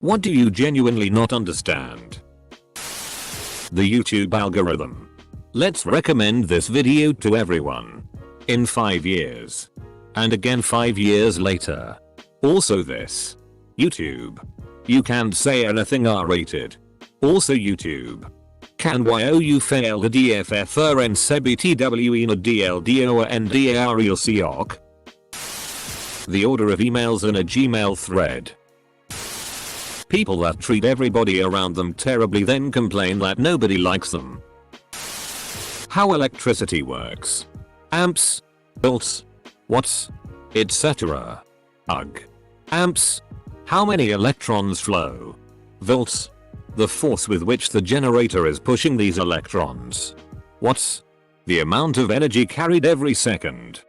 What do you genuinely not understand? The YouTube algorithm. Let's recommend this video to everyone. In 5 years. And again 5 years later. Also this. YouTube. You can't say anything R-rated. Also YouTube. Can you fail the DFFR and CBTWE na DLDO and DARELCOC? The order of emails in a Gmail thread. People that treat everybody around them terribly then complain that nobody likes them. How electricity works. Amps. Volts. Watts. Etc. Ugh. Amps. How many electrons flow? Volts. The force with which the generator is pushing these electrons. Watts. The amount of energy carried every second.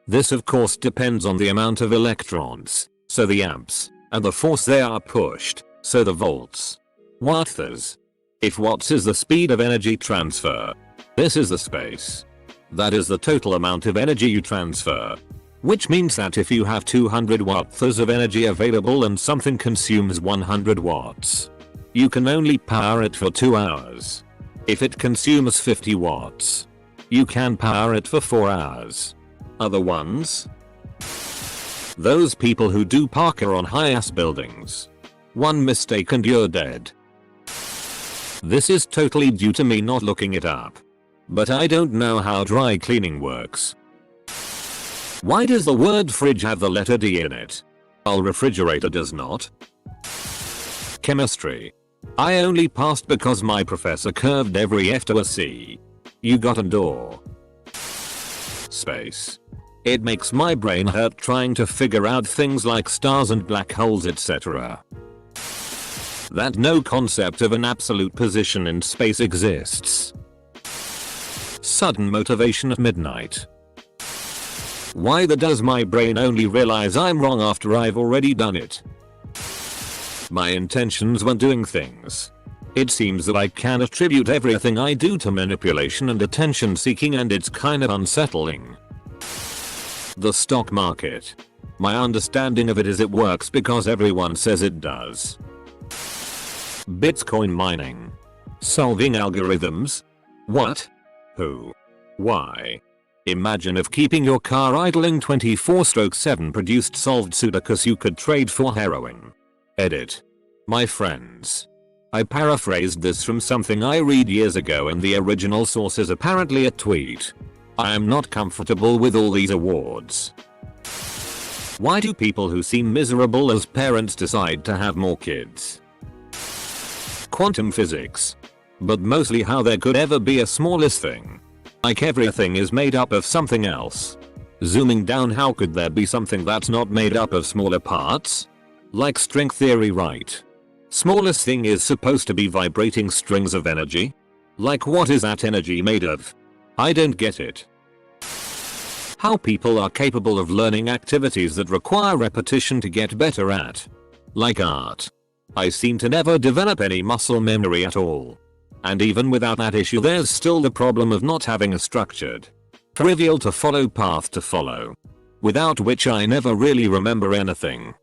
This of course depends on the amount of electrons, so the amps, and the force they are pushed, so the volts. Watts. If watts is the speed of energy transfer, this is the space. That is the total amount of energy you transfer. Which means that if you have 200 watts of energy available and something consumes 100 watts, you can only power it for 2 hours. If it consumes 50 watts, you can power it for 4 hours. Other ones? Those people who do parkour on high-ass buildings. One mistake and you're dead. This is totally due to me not looking it up. But I don't know how dry cleaning works. Why does the word fridge have the letter D in it? While refrigerator does not? Chemistry. I only passed because my professor curved every F to a C. You got a door. Space. It makes my brain hurt trying to figure out things like stars and black holes, etc. That no concept of an absolute position in space exists. Sudden motivation at midnight. Why does my brain only realize I'm wrong after I've already done it? My intentions when doing things. It seems that I can attribute everything I do to manipulation and attention seeking, and it's kind of unsettling. The stock market. My understanding of it is it works because everyone says it does. Bitcoin mining. Solving algorithms? What? Who? Why? Imagine if keeping your car idling 24/7 produced solved Sudokus you could trade for heroin. Edit. My friends. I paraphrased this from something I read years ago and the original source is apparently a tweet. I am not comfortable with all these awards. Why do people who seem miserable as parents decide to have more kids? Quantum physics. But mostly how there could ever be a smallest thing. Like everything is made up of something else. Zooming down, how could there be something that's not made up of smaller parts? Like string theory, right? Smallest thing is supposed to be vibrating strings of energy? Like what is that energy made of? I don't get it. How people are capable of learning activities that require repetition to get better at. Like art. I seem to never develop any muscle memory at all. And even without that issue there's still the problem of not having a structured, trivial to follow path to follow. Without which I never really remember anything.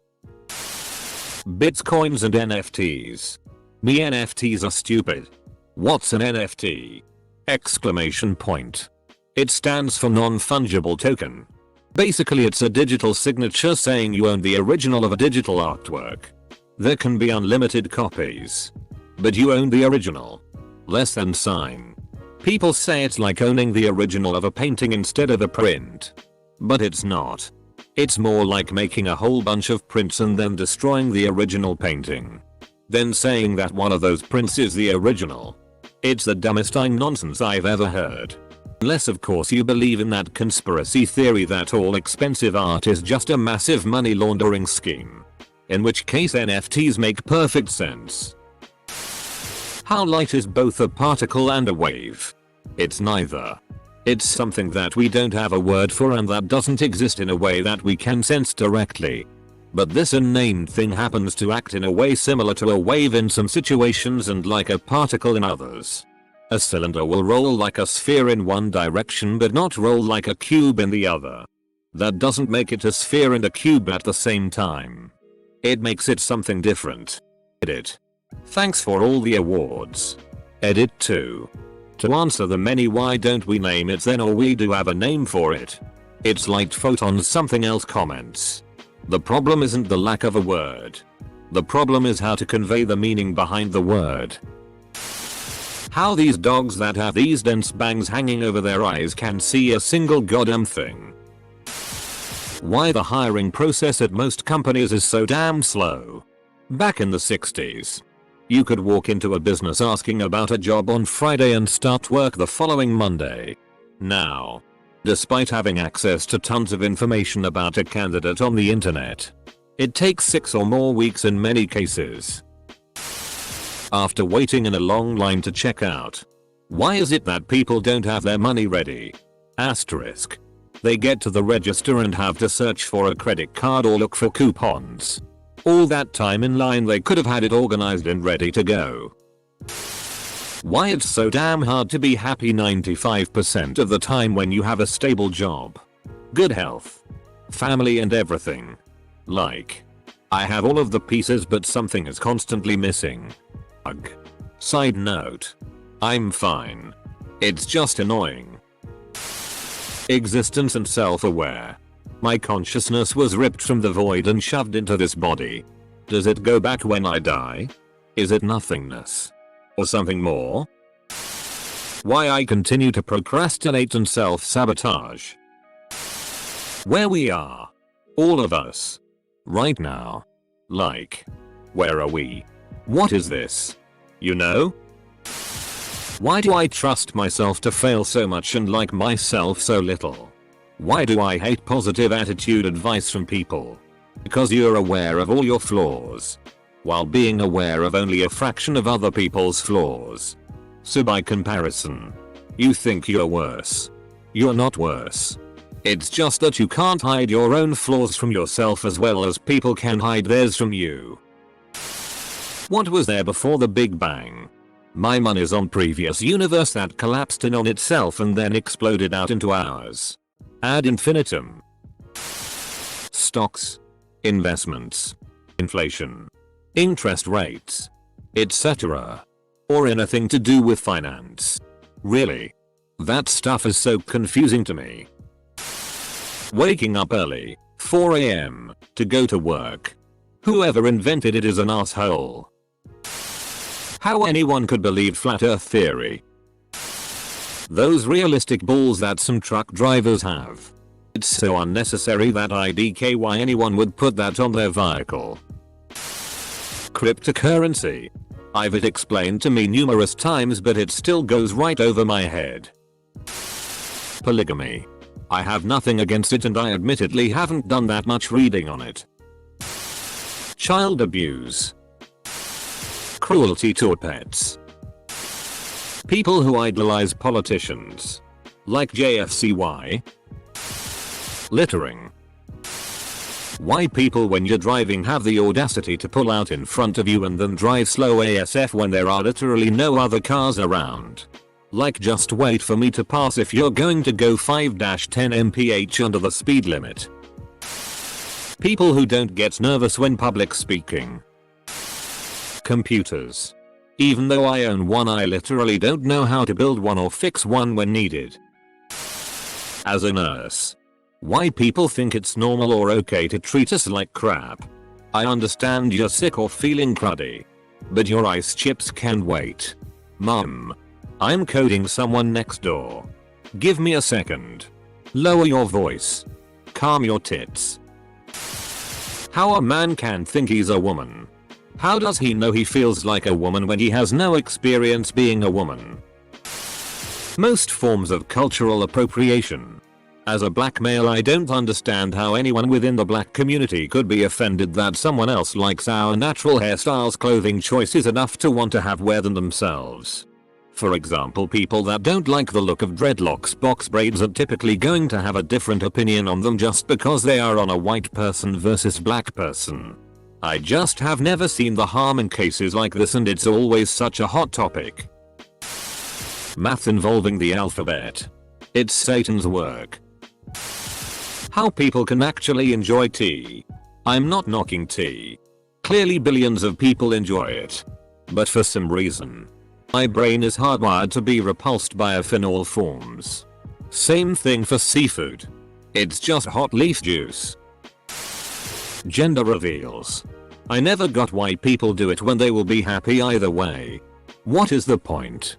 Bitcoins and NFTs. Me, NFTs are stupid. What's an NFT? Exclamation point. It stands for non-fungible token. Basically it's a digital signature saying you own the original of a digital artwork. There can be unlimited copies. But you own the original. Less than sign. People say it's like owning the original of a painting instead of a print. But it's not. It's more like making a whole bunch of prints and then destroying the original painting. Then saying that one of those prints is the original. It's the dumbest nonsense I've ever heard. Unless of course you believe in that conspiracy theory that all expensive art is just a massive money laundering scheme. In which case NFTs make perfect sense. How light is both a particle and a wave? It's neither. It's something that we don't have a word for and that doesn't exist in a way that we can sense directly. But this unnamed thing happens to act in a way similar to a wave in some situations and like a particle in others. A cylinder will roll like a sphere in one direction but not roll like a cube in the other. That doesn't make it a sphere and a cube at the same time. It makes it something different. Edit. Thanks for all the awards. Edit 2. To answer the many why don't we name it then, or we do have a name for it. It's light photons something else comments. The problem isn't the lack of a word. The problem is how to convey the meaning behind the word. How these dogs that have these dense bangs hanging over their eyes can see a single goddamn thing. Why the hiring process at most companies is so damn slow. Back in the 60s, you could walk into a business asking about a job on Friday and start work the following Monday. Now, despite having access to tons of information about a candidate on the internet, it takes 6 or more weeks in many cases. After waiting in a long line to check out. Why is it that people don't have their money ready? Asterisk. They get to the register and have to search for a credit card or look for coupons. All that time in line they could have had it organized and ready to go. Why it's so damn hard to be happy 95% of the time when you have a stable job, good health, family and everything. Like, I have all of the pieces but something is constantly missing. Ugh. Side note. I'm fine. It's just annoying. Existence and self-aware. My consciousness was ripped from the void and shoved into this body. Does it go back when I die? Is it nothingness? Or something more? Why I continue to procrastinate and self-sabotage. Where we are. All of us. Right now. Like. Where are we? What is this? You know? Why do I trust myself to fail so much and like myself so little? Why do I hate positive attitude advice from people? Because you're aware of all your flaws, while being aware of only a fraction of other people's flaws. So by comparison, you think you're worse. You're not worse. It's just that you can't hide your own flaws from yourself as well as people can hide theirs from you. What was there before the Big Bang? My money's on previous universe that collapsed in on itself and then exploded out into ours. Ad infinitum. Stocks, investments, inflation, interest rates, etc. Or anything to do with finance. Really? That stuff is so confusing to me. Waking up early, 4 AM, to go to work. Whoever invented it is an asshole. How anyone could believe flat earth theory. Those realistic balls that some truck drivers have. It's so unnecessary that I DK why anyone would put that on their vehicle. Cryptocurrency. I've it explained to me numerous times but it still goes right over my head. Polygamy. I have nothing against it and I admittedly haven't done that much reading on it. Child abuse. Cruelty to pets. People who idolize politicians. Like JFCY. Littering. Why people when you're driving have the audacity to pull out in front of you and then drive slow ASF when there are literally no other cars around. Like just wait for me to pass if you're going to go 5-10 mph under the speed limit. People who don't get nervous when public speaking. Computers. Even though I own one I literally don't know how to build one or fix one when needed. As a nurse. Why people think it's normal or okay to treat us like crap. I understand you're sick or feeling cruddy. But your ice chips can wait. Mum. I'm coding someone next door. Give me a second. Lower your voice. Calm your tits. How a man can think he's a woman. How does he know he feels like a woman when he has no experience being a woman? Most forms of cultural appropriation. As a black male I don't understand how anyone within the black community could be offended that someone else likes our natural hairstyles, clothing choices enough to want to wear them themselves. For example, people that don't like the look of dreadlocks box braids are typically going to have a different opinion on them just because they are on a white person versus black person. I just have never seen the harm in cases like this and it's always such a hot topic. Math involving the alphabet. It's Satan's work. How people can actually enjoy tea. I'm not knocking tea. Clearly billions of people enjoy it. But for some reason, my brain is hardwired to be repulsed by phenol forms. Same thing for seafood. It's just hot leaf juice. Gender reveals. I never got why people do it when they will be happy either way. What is the point?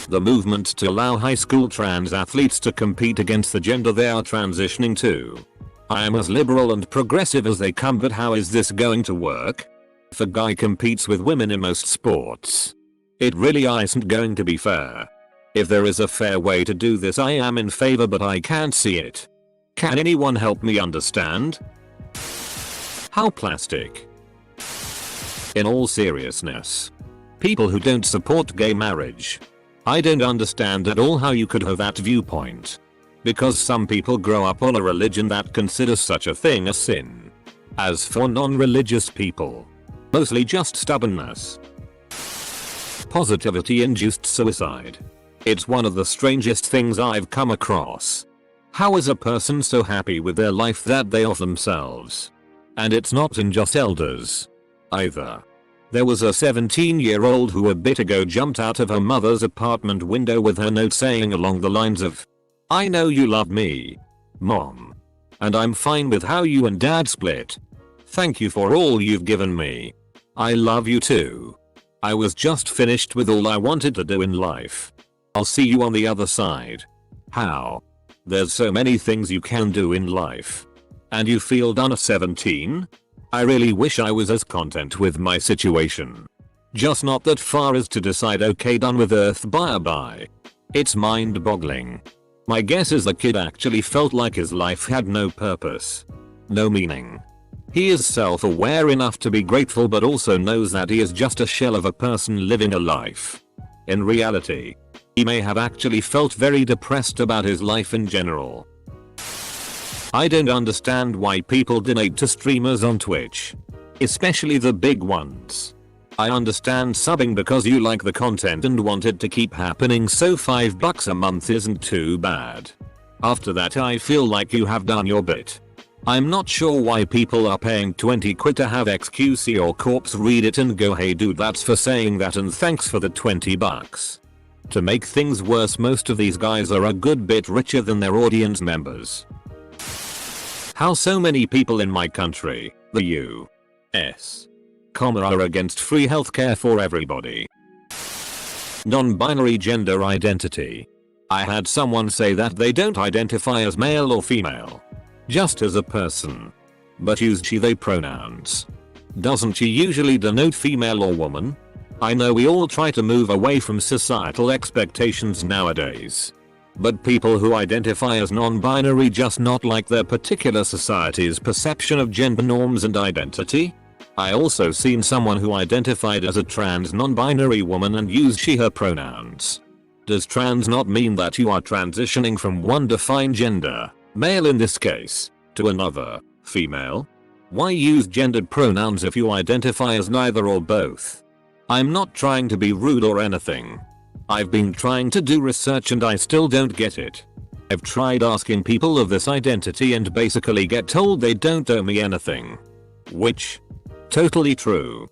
The movement to allow high school trans athletes to compete against the gender they are transitioning to. I am as liberal and progressive as they come, but how is this going to work? If a guy competes with women in most sports, it really isn't going to be fair. If there is a fair way to do this, I am in favor, but I can't see it. Can anyone help me understand? How plastic. In all seriousness, people who don't support gay marriage, I don't understand at all how you could have that viewpoint. Because some people grow up on a religion that considers such a thing a sin. As for non-religious people, mostly just stubbornness. Positivity-induced suicide. It's one of the strangest things I've come across. How is a person so happy with their life that they off themselves? And it's not in just elders either. There was a 17-year-old who a bit ago jumped out of her mother's apartment window with her note saying along the lines of, "I know you love me, Mom. And I'm fine with how you and Dad split. Thank you for all you've given me. I love you too. I was just finished with all I wanted to do in life. I'll see you on the other side." How? There's so many things you can do in life. And you feel done at 17? I really wish I was as content with my situation. Just not that far as to decide, okay, done with Earth, bye. It's mind-boggling. My guess is the kid actually felt like his life had no purpose. No meaning. He is self-aware enough to be grateful, but also knows that he is just a shell of a person living a life. In reality, he may have actually felt very depressed about his life in general. I don't understand why people donate to streamers on Twitch. Especially the big ones. I understand subbing because you like the content and want it to keep happening, so $5 a month isn't too bad. After that, I feel like you have done your bit. I'm not sure why people are paying 20 quid to have XQC or Corpse read it and go, "Hey dude, that's for saying that and thanks for the $20. To make things worse, most of these guys are a good bit richer than their audience members. How so many people in my country, the US, are against free healthcare for everybody. Non-binary gender identity. I had someone say that they don't identify as male or female, just as a person, but use she/they pronouns. Doesn't she usually denote female or woman? I know we all try to move away from societal expectations nowadays, but people who identify as non-binary just not like their particular society's perception of gender norms and identity. I also seen someone who identified as a trans non-binary woman and used she/her pronouns. Does trans not mean that you are transitioning from one defined gender, male in this case, to another, female? Why use gendered pronouns if you identify as neither or both? I'm not trying to be rude or anything. I've been trying to do research and I still don't get it. I've tried asking people of this identity and basically get told they don't owe me anything. Which? Totally true.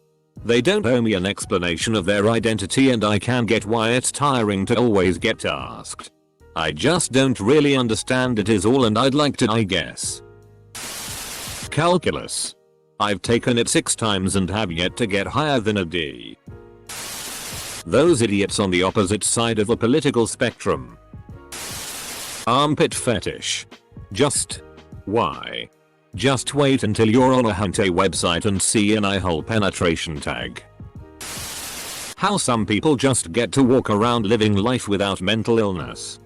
They don't owe me an explanation of their identity, and I can get why it's tiring to always get asked. I just don't really understand it is all, and I'd like to, I guess. Calculus. I've taken it 6 times and have yet to get higher than a D. Those idiots on the opposite side of the political spectrum. Armpit fetish. Just why? Just wait until you're on a Hunter website and see an eye-hole penetration tag. How some people just get to walk around living life without mental illness.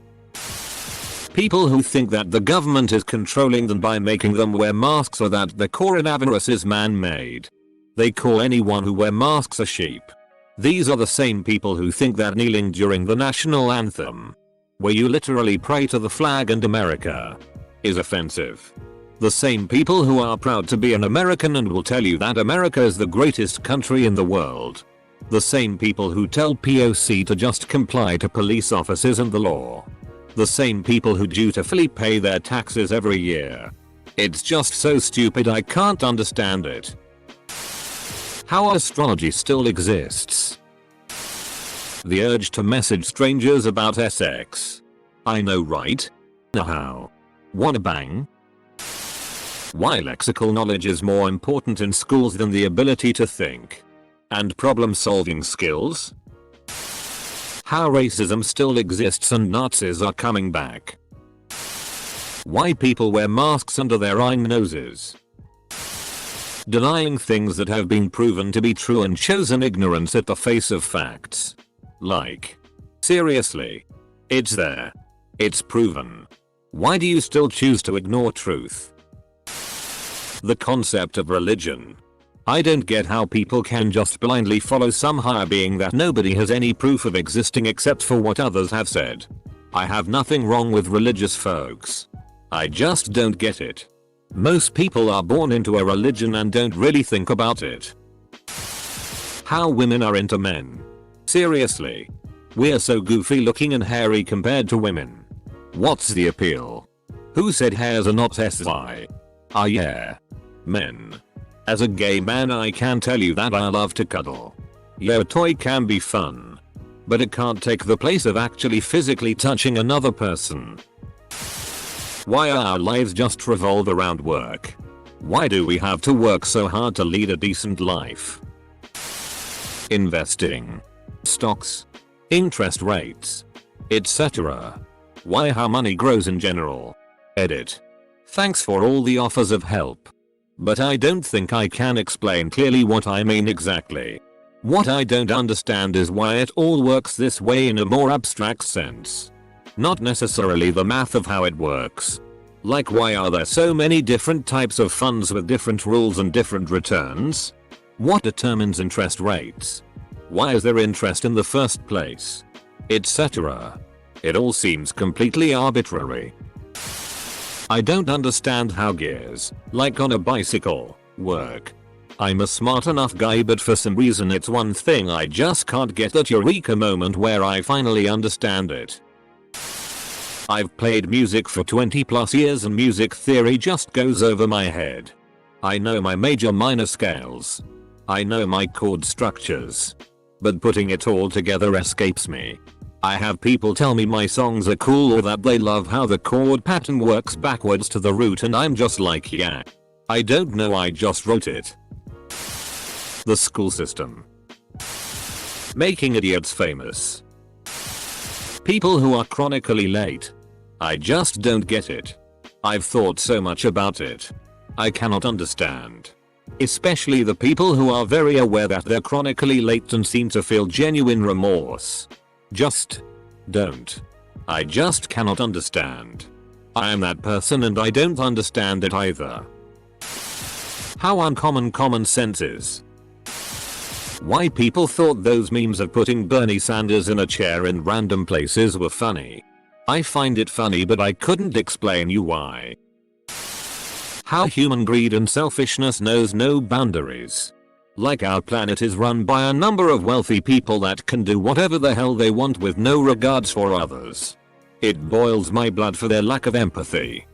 People who think that the government is controlling them by making them wear masks or that the coronavirus is man-made. They call anyone who wear masks a sheep. These are the same people who think that kneeling during the national anthem, where you literally pray to the flag and America, is offensive. The same people who are proud to be an American and will tell you that America is the greatest country in the world. The same people who tell POC to just comply to police officers and the law. The same people who dutifully pay their taxes every year. It's just so stupid, I can't understand it. How astrology still exists. The urge to message strangers about sex. I know, right? How? Wanna bang? Why lexical knowledge is more important in schools than the ability to think. And problem-solving skills? How racism still exists and Nazis are coming back. Why people wear masks under their own noses. Denying things that have been proven to be true and chosen ignorance at the face of facts. Like. Seriously. It's there. It's proven. Why do you still choose to ignore truth? The concept of religion. I don't get how people can just blindly follow some higher being that nobody has any proof of existing except for what others have said. I have nothing wrong with religious folks. I just don't get it. Most people are born into a religion and don't really think about it. How women are into men. Seriously. We're so goofy looking and hairy compared to women. What's the appeal? Who said hairs are not SY? Ah yeah. Men. As a gay man I can tell you that I love to cuddle. Yeah, a toy can be fun. But it can't take the place of actually physically touching another person. Why our lives just revolve around work? Why do we have to work so hard to lead a decent life? Investing. Stocks. Interest rates. Etc. Why how money grows in general. Edit. Thanks for all the offers of help. But I don't think I can explain clearly what I mean exactly. What I don't understand is why it all works this way in a more abstract sense. Not necessarily the math of how it works. Like why are there so many different types of funds with different rules and different returns? What determines interest rates? Why is there interest in the first place? Etc. It all seems completely arbitrary. I don't understand how gears, like on a bicycle, work. I'm a smart enough guy, but for some reason it's one thing I just can't get, that eureka moment where I finally understand it. I've played music for 20 plus years and music theory just goes over my head. I know my major minor scales. I know my chord structures. But putting it all together escapes me. I have people tell me my songs are cool or that they love how the chord pattern works backwards to the root, and I'm just like, yeah. I don't know, I just wrote it. The school system. Making idiots famous. People who are chronically late. I just don't get it. I've thought so much about it. I cannot understand. Especially the people who are very aware that they're chronically late and seem to feel genuine remorse. Just don't. I just cannot understand. I am that person and I don't understand it either. How uncommon common sense is. Why people thought those memes of putting Bernie Sanders in a chair in random places were funny. I find it funny, but I couldn't explain you why. How human greed and selfishness knows no boundaries. Like our planet is run by a number of wealthy people that can do whatever the hell they want with no regards for others. It boils my blood for their lack of empathy.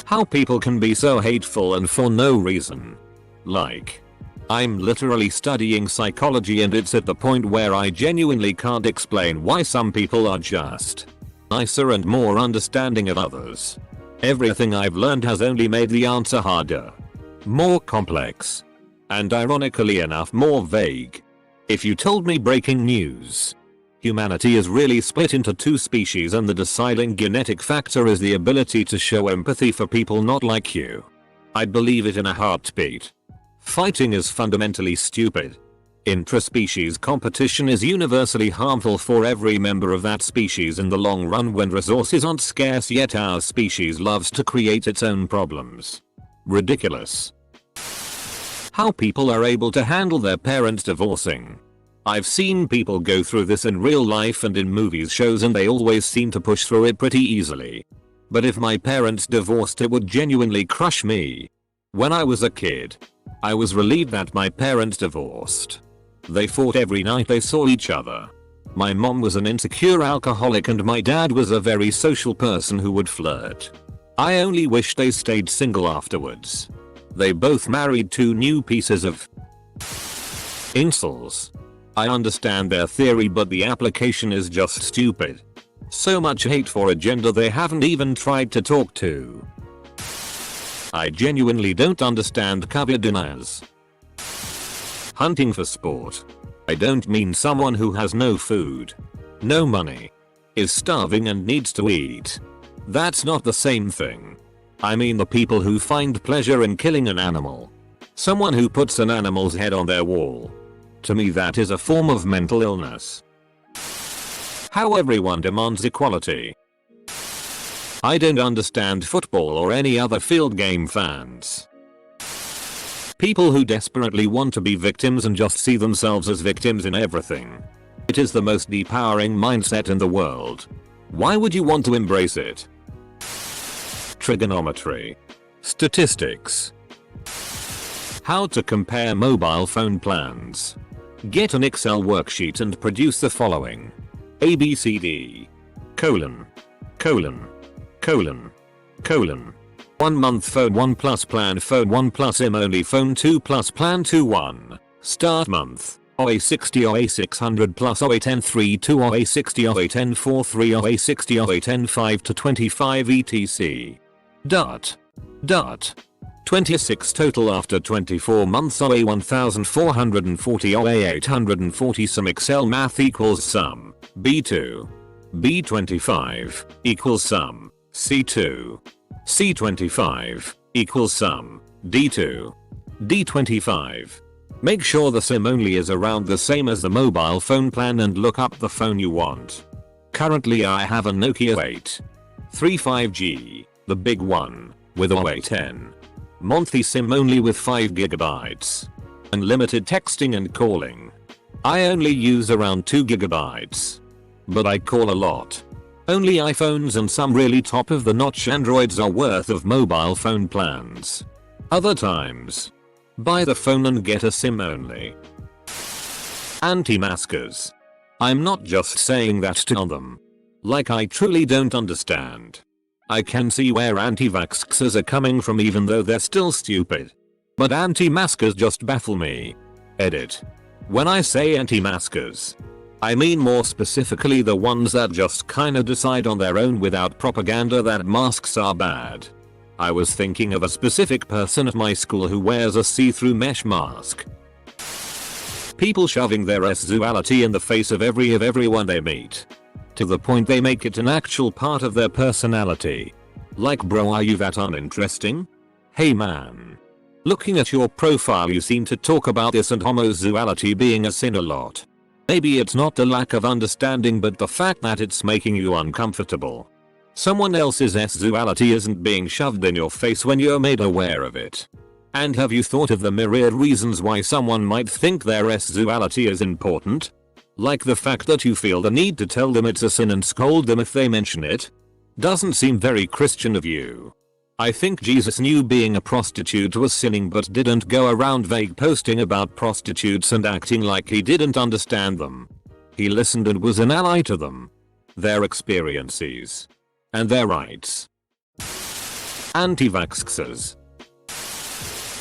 How people can be so hateful and for no reason. Like, I'm literally studying psychology and it's at the point where I genuinely can't explain why some people are just nicer and more understanding of others. Everything I've learned has only made the answer harder, more complex, and ironically enough more vague. If you told me breaking news, humanity is really split into two species and the deciding genetic factor is the ability to show empathy for people not like you, I'd believe it in a heartbeat. Fighting is fundamentally stupid. Intraspecies competition is universally harmful for every member of that species in the long run when resources aren't scarce, yet our species loves to create its own problems. Ridiculous. How people are able to handle their parents divorcing. I've seen people go through this in real life and in movies, shows, and they always seem to push through it pretty easily. But if my parents divorced, it would genuinely crush me. When I was a kid, I was relieved that my parents divorced. They fought every night they saw each other. My mom was an insecure alcoholic and my dad was a very social person who would flirt. I only wish they stayed single afterwards. They both married two new pieces of Incels. I understand their theory, but the application is just stupid. So much hate for a gender they haven't even tried to talk to. I genuinely don't understand cover dinners. Hunting for sport. I don't mean someone who has no food, no money, is starving and needs to eat. That's not the same thing. I mean the people who find pleasure in killing an animal. Someone who puts an animal's head on their wall. To me, that is a form of mental illness. How everyone demands equality. I don't understand football or any other field game fans. People who desperately want to be victims and just see themselves as victims in everything. It is the most depowering mindset in the world. Why would you want to embrace it? Trigonometry. Statistics. How to compare mobile phone plans. Get an Excel worksheet and produce the following. ABCD. Colon. 1 month phone 1 plus plan phone 1 plus SIM only phone 2 plus plan 2 1. Start month. OA60 OA600 plus OA10 3 2 OA60 OA10 4 3 OA60 OA10 5 to 25 etc. 26 total after 24 months OA 1440 OA 840 Some Excel math equals sum. B2. B25 equals sum. C2. C25 equals sum. D2. D25. Make sure the SIM only is around the same as the mobile phone plan and look up the phone you want. Currently I have a Nokia 835G, the big one, with OA 10. Monthly SIM only with 5 GB. Unlimited texting and calling. I only use around 2 GB. But I call a lot. Only iPhones and some really top of the notch Androids are worth of mobile phone plans. Other times, buy the phone and get a SIM only. Anti-maskers. I'm not just saying that to them. Like I truly don't understand. I can see where anti-vaxxers are coming from even though they're still stupid. But anti-maskers just baffle me. Edit. When I say anti-maskers, I mean more specifically the ones that just kinda decide on their own without propaganda that masks are bad. I was thinking of a specific person at my school who wears a see-through mesh mask. People shoving their sexuality in the face of everyone they meet. To the point they make it an actual part of their personality. Like, bro, are you that uninteresting? Hey man. Looking at your profile you seem to talk about this and homosexuality being a sin a lot. Maybe it's not the lack of understanding but the fact that it's making you uncomfortable. Someone else's sexuality isn't being shoved in your face when you're made aware of it. And have you thought of the myriad reasons why someone might think their sexuality is important? Like the fact that you feel the need to tell them it's a sin and scold them if they mention it? Doesn't seem very Christian of you. I think Jesus knew being a prostitute was sinning but didn't go around vague posting about prostitutes and acting like he didn't understand them. He listened and was an ally to them, their experiences, and their rights. Anti-vaxxers.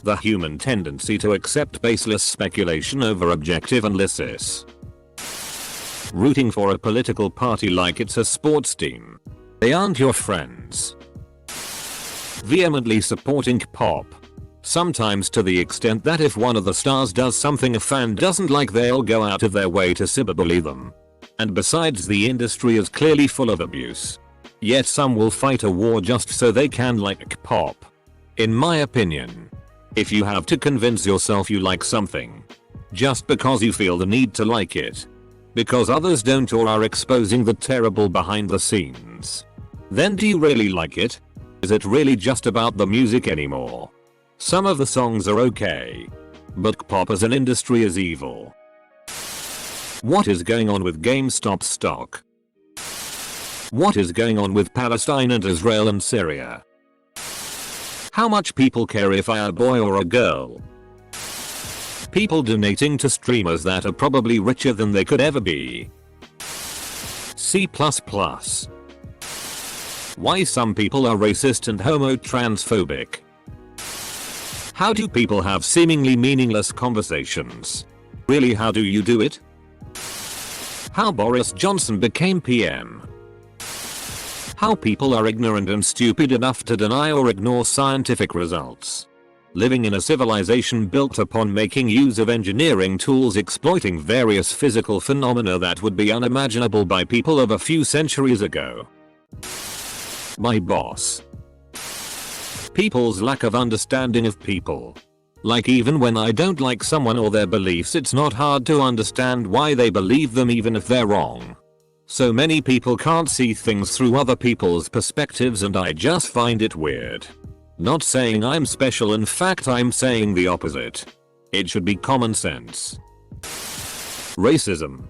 The human tendency to accept baseless speculation over objective analysis. Rooting for a political party like it's a sports team. They aren't your friends. Vehemently supporting pop. Sometimes to the extent that if one of the stars does something a fan doesn't like they'll go out of their way to cyberbully them. And besides, the industry is clearly full of abuse. Yet some will fight a war just so they can like pop. In my opinion, if you have to convince yourself you like something, just because you feel the need to like it, because others don't or are exposing the terrible behind the scenes, then do you really like it? Is it really just about the music anymore? Some of the songs are okay, but pop as an industry is evil. What is going on with GameStop stock? What is going on with Palestine and Israel and Syria? How much people care if I am a boy or a girl? People donating to streamers that are probably richer than they could ever be. C++. Why some people are racist and homo-transphobic. How do people have seemingly meaningless conversations? Really, how do you do it? How Boris Johnson became PM. How people are ignorant and stupid enough to deny or ignore scientific results. Living in a civilization built upon making use of engineering tools exploiting various physical phenomena that would be unimaginable by people of a few centuries ago. My boss. People's lack of understanding of people. Like, even when I don't like someone or their beliefs, it's not hard to understand why they believe them even if they're wrong. So many people can't see things through other people's perspectives, and I just find it weird. Not saying I'm special, in fact I'm saying the opposite. It should be common sense. Racism.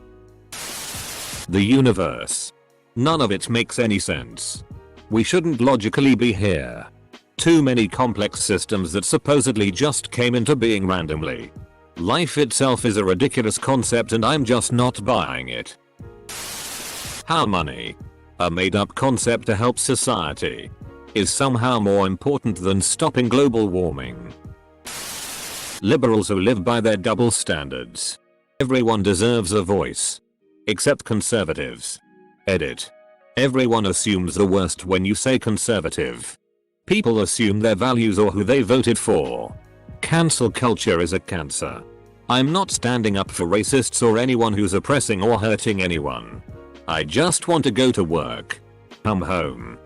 The universe. None of it makes any sense. We shouldn't logically be here. Too many complex systems that supposedly just came into being randomly. Life itself is a ridiculous concept and I'm just not buying it. How money, a made-up concept to help society, is somehow more important than stopping global warming. Liberals who live by their double standards. Everyone deserves a voice. Except conservatives. Edit. Everyone assumes the worst when you say conservative. People assume their values or who they voted for. Cancel culture is a cancer. I'm not standing up for racists or anyone who's oppressing or hurting anyone. I just want to go to work, come home,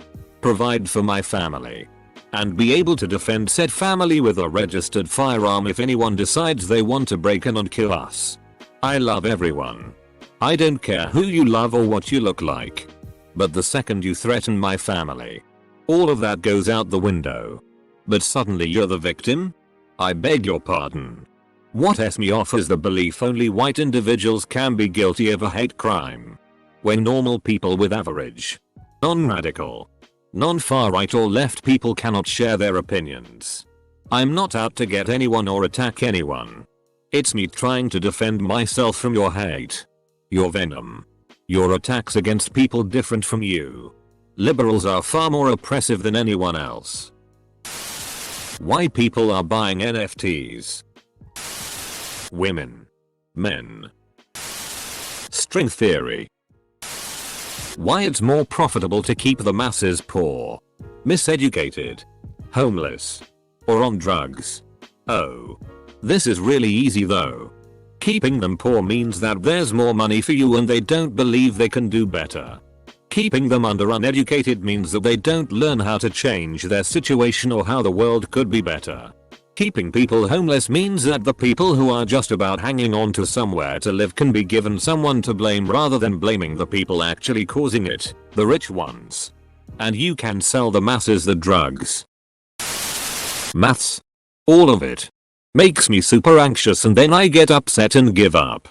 provide for my family, and be able to defend said family with a registered firearm if anyone decides they want to break in and kill us. I love everyone. I don't care who you love or what you look like. But the second you threaten my family, all of that goes out the window. But suddenly you're the victim? I beg your pardon. What sets me off is the belief only white individuals can be guilty of a hate crime. When normal people with average, non-radical, non-far right or left people cannot share their opinions. I'm not out to get anyone or attack anyone. It's me trying to defend myself from your hate, your venom, your attacks against people different from you. Liberals are far more oppressive than anyone else. Why people are buying NFTs. Women. Men. String theory. Why it's more profitable to keep the masses poor, miseducated, homeless, or on drugs. Oh. This is really easy though. Keeping them poor means that there's more money for you and they don't believe they can do better. Keeping them uneducated means that they don't learn how to change their situation or how the world could be better. Keeping people homeless means that the people who are just about hanging on to somewhere to live can be given someone to blame rather than blaming the people actually causing it, the rich ones. And you can sell the masses the drugs. Maths. All of it. Makes me super anxious and then I get upset and give up.